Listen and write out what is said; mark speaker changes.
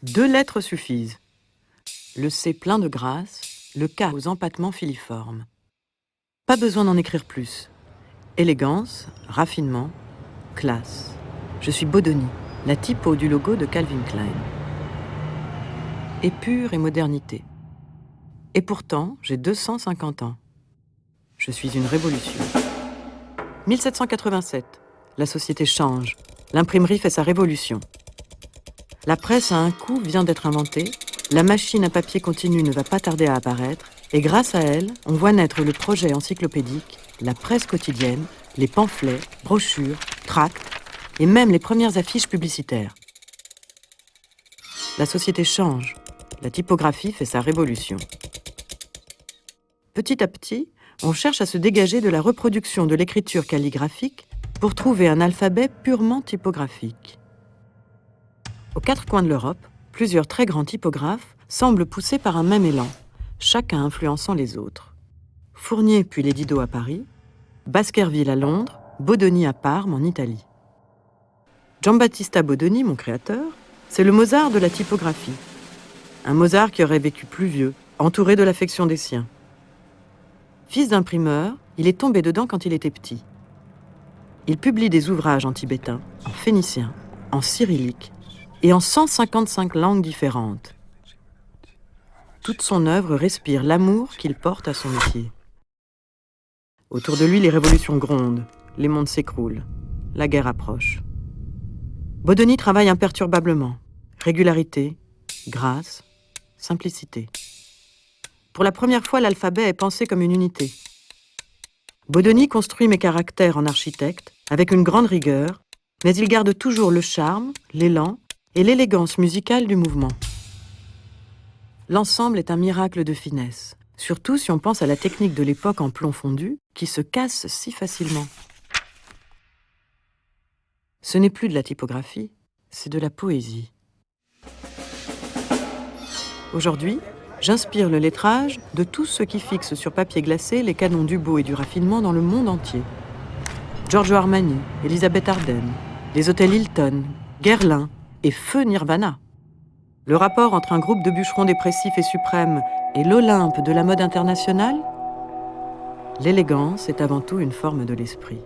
Speaker 1: 2 lettres suffisent. Le C plein de grâce, le K aux empattements filiformes. Pas besoin d'en écrire plus. Élégance, raffinement, classe. Je suis Bodoni, la typo du logo de Calvin Klein. Épure et modernité. Et pourtant, j'ai 250 ans. Je suis une révolution. 1787. La société change. L'imprimerie fait sa révolution. La presse à un coup vient d'être inventée. La machine à papier continu ne va pas tarder à apparaître. Et grâce à elle, on voit naître le projet encyclopédique, la presse quotidienne, les pamphlets, brochures, tracts et même les premières affiches publicitaires. La société change. La typographie fait sa révolution. Petit à petit, on cherche à se dégager de la reproduction de l'écriture calligraphique pour trouver un alphabet purement typographique. Aux 4 coins de l'Europe, plusieurs très grands typographes semblent poussés par un même élan, chacun influençant les autres. Fournier puis les Didot à Paris, Baskerville à Londres, Bodoni à Parme en Italie. Giambattista Bodoni, mon créateur, c'est le Mozart de la typographie. Un Mozart qui aurait vécu plus vieux, entouré de l'affection des siens. Fils d'imprimeur, il est tombé dedans quand il était petit. Il publie des ouvrages en tibétain, en phénicien, en cyrillique et en 155 langues différentes. Toute son œuvre respire l'amour qu'il porte à son métier. Autour de lui, les révolutions grondent, les mondes s'écroulent, la guerre approche. Bodoni travaille imperturbablement, régularité, grâce, simplicité. Pour la première fois, l'alphabet est pensé comme une unité. Bodoni construit mes caractères en architecte, avec une grande rigueur, mais il garde toujours le charme, l'élan et l'élégance musicale du mouvement. L'ensemble est un miracle de finesse, surtout si on pense à la technique de l'époque en plomb fondu, qui se casse si facilement. Ce n'est plus de la typographie, c'est de la poésie. Aujourd'hui, j'inspire le lettrage de tous ceux qui fixent sur papier glacé les canons du beau et du raffinement dans le monde entier. Giorgio Armani, Elisabeth Arden, les hôtels Hilton, Guerlain et Feu Nirvana. Le rapport entre un groupe de bûcherons dépressifs et suprêmes et l'Olympe de la mode internationale? L'élégance est avant tout une forme de l'esprit.